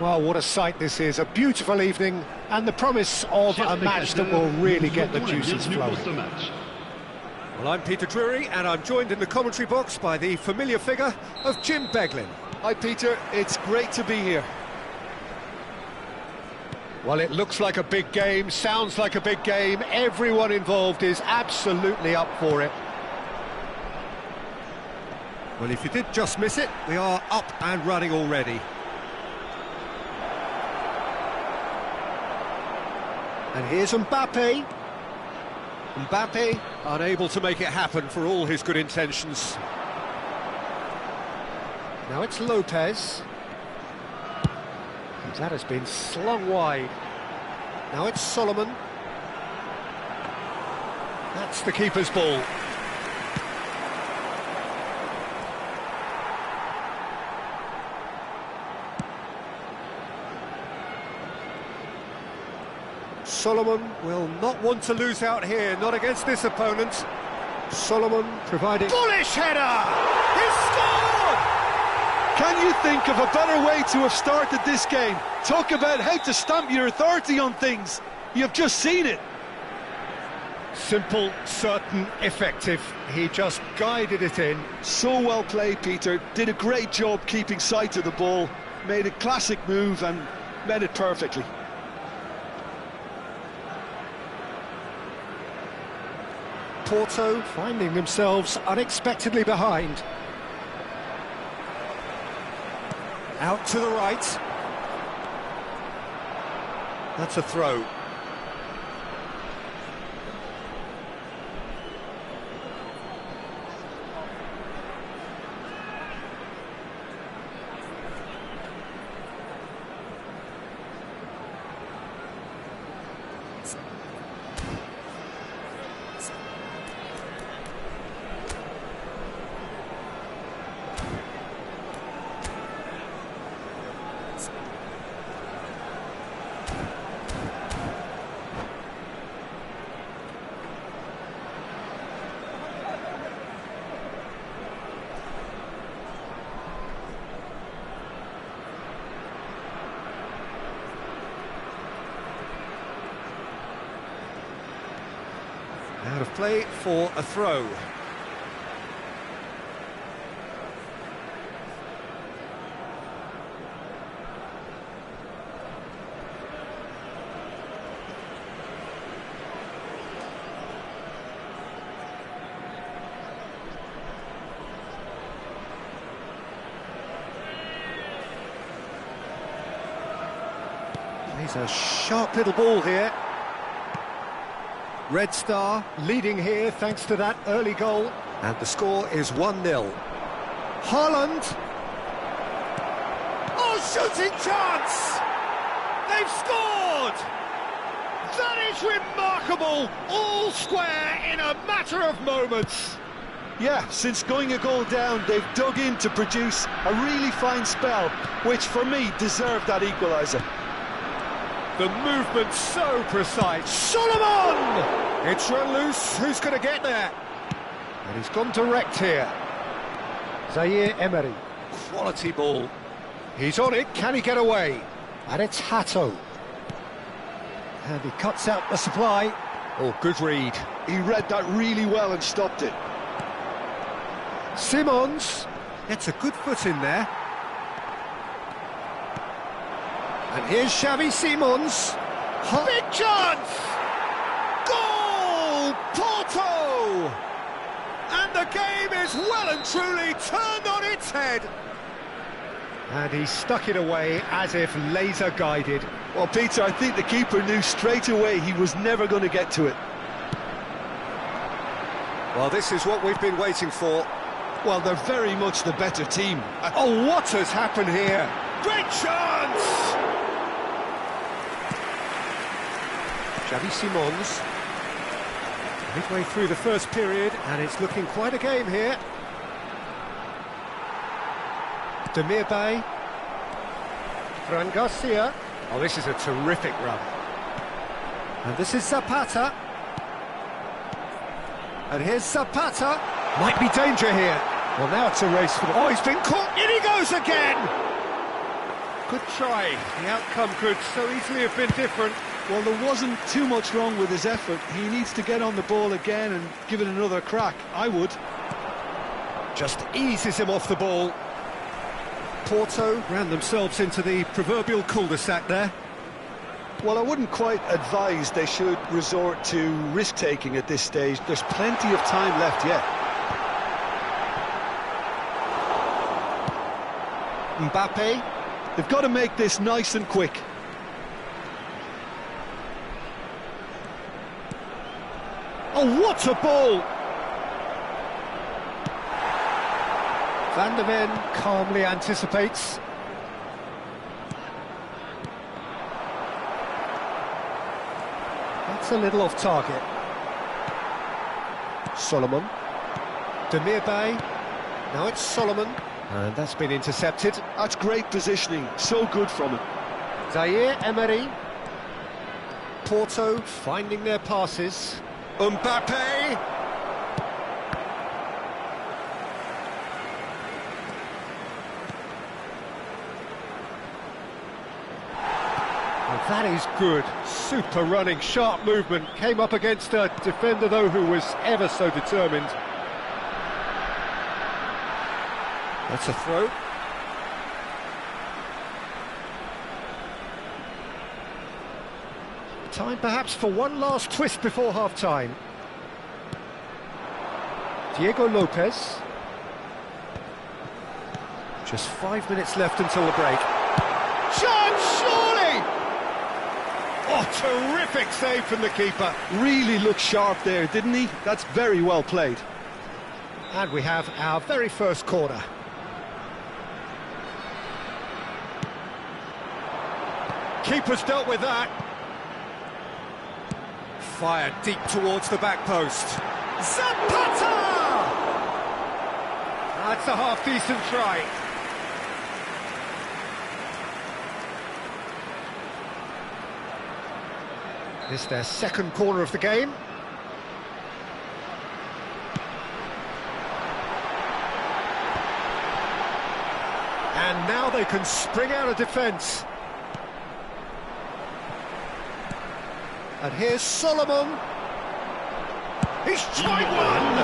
Well, what a sight this is, a beautiful evening and the promise of a match that will really get the juices flowing. Well, I'm Peter Drury and I'm joined in the commentary box by the familiar figure of Jim Beglin. Hi Peter, it's great to be here. Well, it looks like a big game, sounds like a big game, everyone involved is absolutely up for it. Well, if you did just miss it, we are up and running already. And here's Mbappe. Mbappe unable to make it happen for all his good intentions. Now it's Lopez. That has been slung wide. Now it's Solomon. That's the keeper's ball. Solomon will not want to lose out here, not against this opponent. Solomon providing... Bullish header! He's scored! Can you think of a better way to have started this game? Talk about how to stamp your authority on things. You've just seen it. Simple, certain, effective. He just guided it in. So well played, Peter. Did a great job keeping sight of the ball. Made a classic move and met it perfectly. Porto finding themselves unexpectedly behind. Out to the right. That's a throw. Out of play for a throw. He's a sharp little ball here. Red Star leading here thanks to that early goal. And the score is 1-0. Haaland. Oh, shooting chance! They've scored! That is remarkable! All square in a matter of moments. Yeah, since going a goal down, they've dug in to produce a really fine spell, which for me deserved that equaliser. The movement so precise. Solomon! It's run loose. Who's going to get there? And he's gone direct here. Zaire Emery. Quality ball. He's on it. Can he get away? And it's Hato. And he cuts out the supply. Oh, good read. He read that really well and stopped it. Simons gets a good foot in there. And here's Xavi Simons. Big chance! Goal! Porto! And the game is well and truly turned on its head. And he stuck it away as if laser guided. Well, Peter, I think the keeper knew straight away he was never going to get to it. Well, this is what we've been waiting for. Well, they're very much the better team. Oh, what has happened here? Great chance! Xavi Simons, midway through the first period, and it's looking quite a game here. Demir Bay, Fran Garcia. Oh, this is a terrific run. And this is Zapata. And here's Zapata. Might be danger here. Well, now it's a race for the... Oh, he's been caught. In he goes again! Good try. The outcome could so easily have been different. Well, there wasn't too much wrong with his effort. He needs to get on the ball again and give it another crack. I would. Just eases him off the ball. Porto ran themselves into the proverbial cul-de-sac there. Well, I wouldn't quite advise they should resort to risk-taking at this stage. There's plenty of time left yet. Mbappe. They've got to make this nice and quick. Oh, what a ball! Van der Ven calmly anticipates. That's a little off target. Solomon. Demirbay. Now it's Solomon. And that's been intercepted. That's great positioning. So good from him. Zaire Emery. Porto finding their passes. Mbappe! Well, that is good. Super running, sharp movement. Came up against a defender, though, who was ever so determined. That's a throw. Time perhaps for one last twist before half-time. Diego Lopez. Just 5 minutes left until the break. Chance, surely! Oh, terrific save from the keeper. Really looked sharp there, didn't he? That's very well played. And we have our very first corner. Keeper's dealt with that. Fired deep towards the back post. Zapata! That's a half-decent try. This is their second corner of the game. And now they can spring out of defence. And here's Solomon. He's tried one!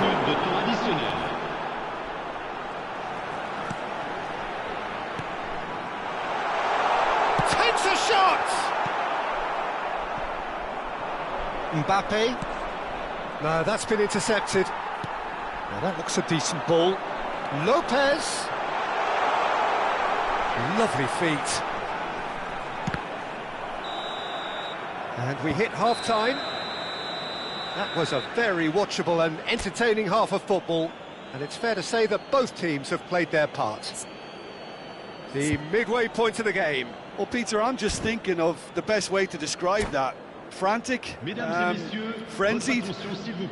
Takes a shot! Mbappe. No, that's been intercepted. Now that looks a decent ball. Lopez. Lovely feet. And we hit half-time. That was a very watchable and entertaining half of football, and it's fair to say that both teams have played their part. The midway point of the game. Well, Peter, I'm just thinking of the best way to describe that. Frantic, frenzied.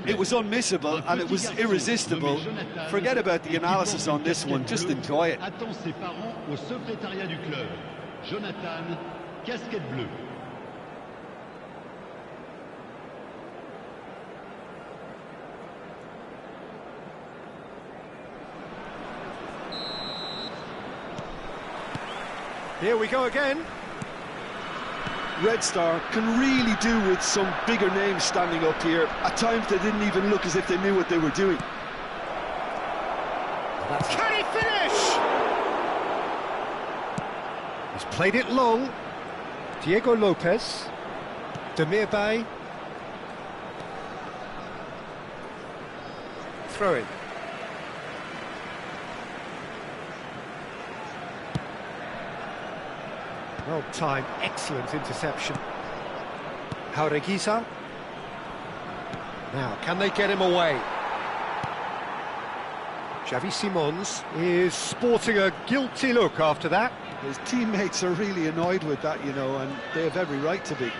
It was unmissable and it was irresistible. Forget about the analysis on this one, just enjoy it. Here we go again. Red Star can really do with some bigger names standing up here. At times they didn't even look as if they knew what they were doing. Can he finish? He's played it long. Diego Lopez. Demirbay. Throw in. Well timed, excellent interception. Hadiz. Now, can they get him away? Xavi Simons is sporting a guilty look after that. His teammates are really annoyed with that, you know, and they have every right to be.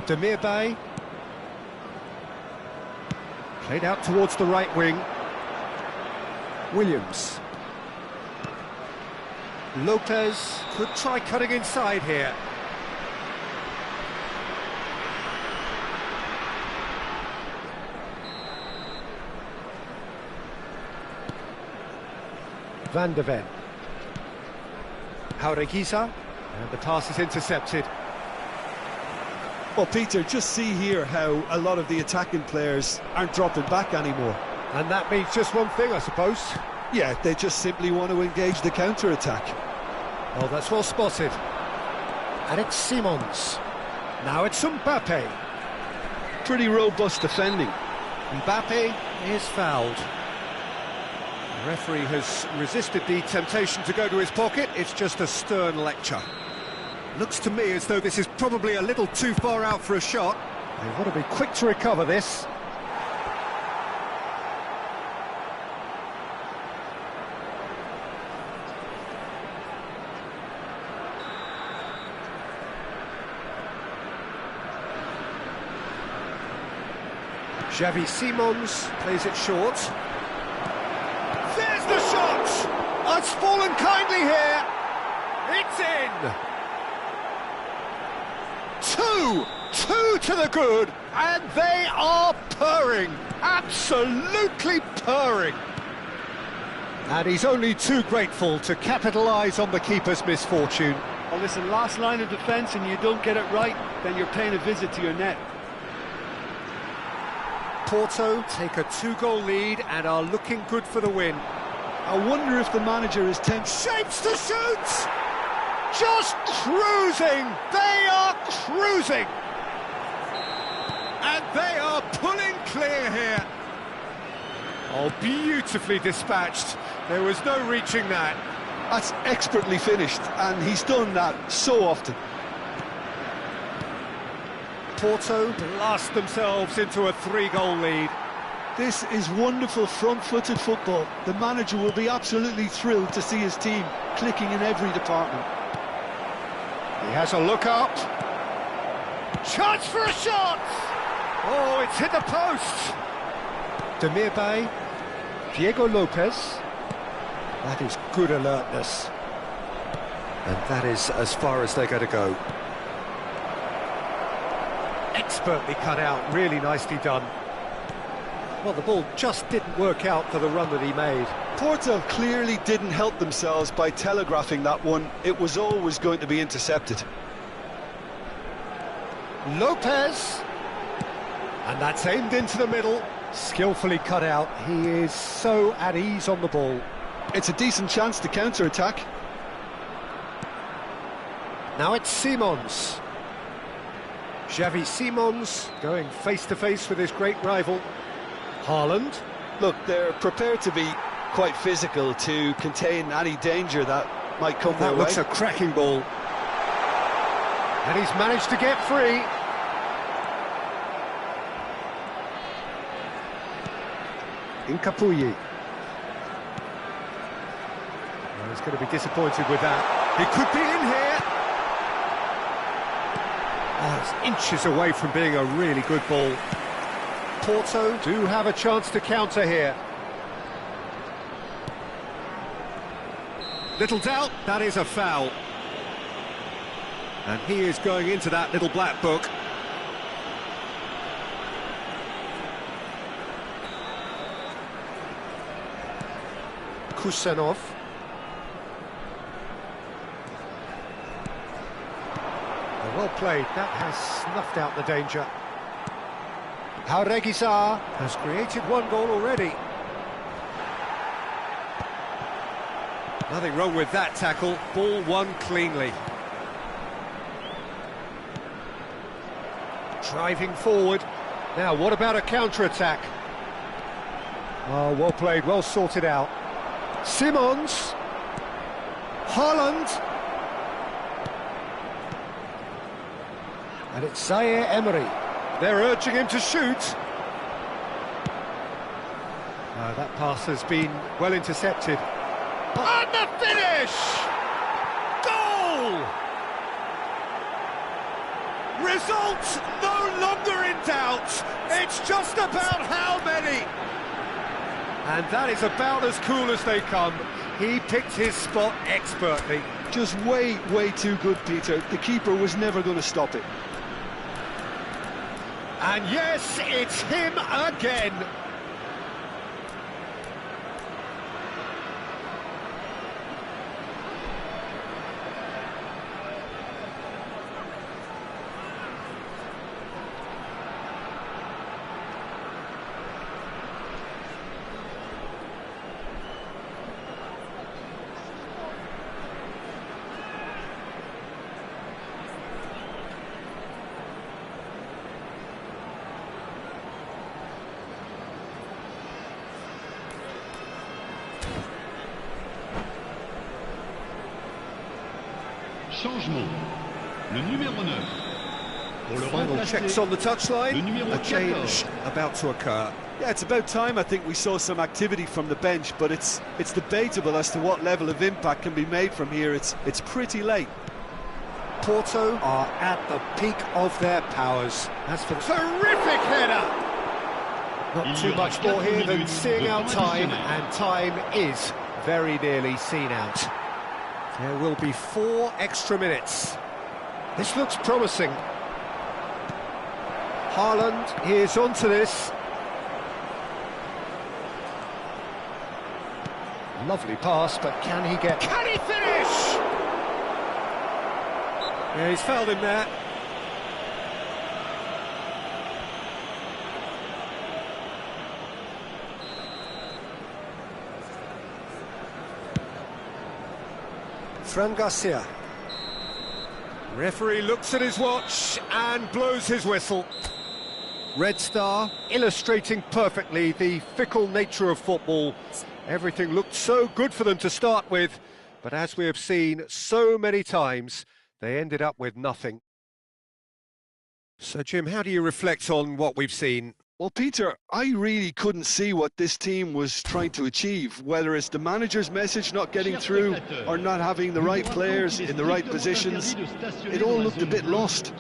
Demirbay. Played out towards the right wing. Williams. Lopez could try cutting inside here. Van der Ven. Hadiz, and the pass is intercepted. Well, Peter, just see here how a lot of the attacking players aren't dropping back anymore. And that means just one thing, I suppose. Yeah, they just simply want to engage the counter-attack. Oh, that's well spotted. And it's Simons. Now it's Mbappe. Pretty robust defending. Mbappe is fouled. The referee has resisted the temptation to go to his pocket. It's just a stern lecture. Looks to me as though this is probably a little too far out for a shot. They've got to be quick to recover this. Xavi Simons plays it short. There's the shot! Oh, it's fallen kindly here. It's in. Two to the good, and they are purring, absolutely purring. And he's only too grateful to capitalise on the keeper's misfortune. Well, listen, last line of defence and you don't get it right, then you're paying a visit to your net. Porto take a 2-goal lead and are looking good for the win. I wonder if the manager is tempted. Shapes to shoot! Just cruising! They are cruising! And they are pulling clear here. Oh, beautifully dispatched. There was no reaching that. That's expertly finished, and he's done that so often. Porto blast themselves into a 3-goal lead. This is wonderful front-footed football. The manager will be absolutely thrilled to see his team clicking in every department. He has a look up. Chance for a shot! Oh, it's hit the post. Demirbay, Diego Lopez. That is good alertness. And that is as far as they're going to go. Expertly cut out, really nicely done. Well, the ball just didn't work out for the run that he made. Porto clearly didn't help themselves by telegraphing that one. It was always going to be intercepted. Lopez. And that's aimed into the middle. Skillfully cut out. He is so at ease on the ball. It's a decent chance to counter-attack. Now it's Simons. Xavi Simons going face-to-face with his great rival. Haaland. Look, they're prepared to be quite physical to contain any danger that might come their way. That looks a cracking ball. And he's managed to get free. Incapuyi. Well, he's going to be disappointed with that. He could be in here. Oh, it's inches away from being a really good ball. Porto do have a chance to counter here. Little doubt, that is a foul. And he is going into that little black book. Kusanov. Well played, that has snuffed out the danger. Hadiz has created 1 goal already. Nothing wrong with that tackle, ball won cleanly. Driving forward. Now, what about a counter-attack? Oh, well played, well sorted out. Simons. Haaland. And it's Zaire Emery. They're urging him to shoot. That pass has been well intercepted. And the finish! Goal! Result no longer in doubt. It's just about how many. And that is about as cool as they come. He picked his spot expertly. Just way too good, Peter. The keeper was never going to stop it. And yes, it's him again. Changement. Le numéro 9. Pour le Final remplacer, checks on the touchline. le numéro A change 14. about to occur. Yeah, it's about time I think we saw some activity from the bench, but it's debatable as to what level of impact can be made from here. It's pretty late. Porto are at the peak of their powers. As for the terrific header! Not too much more here than seeing out time, and time is very nearly seen out. There will be 4 extra minutes. This looks promising. Haaland is onto this. Lovely pass, but can he finish? Yeah, he's fouled him there. Fran Garcia. Referee looks at his watch and blows his whistle. Red Star illustrating perfectly the fickle nature of football. Everything looked so good for them to start with, but as we have seen so many times, they ended up with nothing. So, Jim, how do you reflect on what we've seen? Well, Peter, I really couldn't see what this team was trying to achieve, whether it's the manager's message not getting through or not having the right players in the right positions. It all looked a bit lost.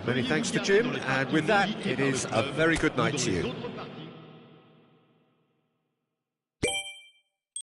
Many thanks to Jim, and with that, it is a very good night to you.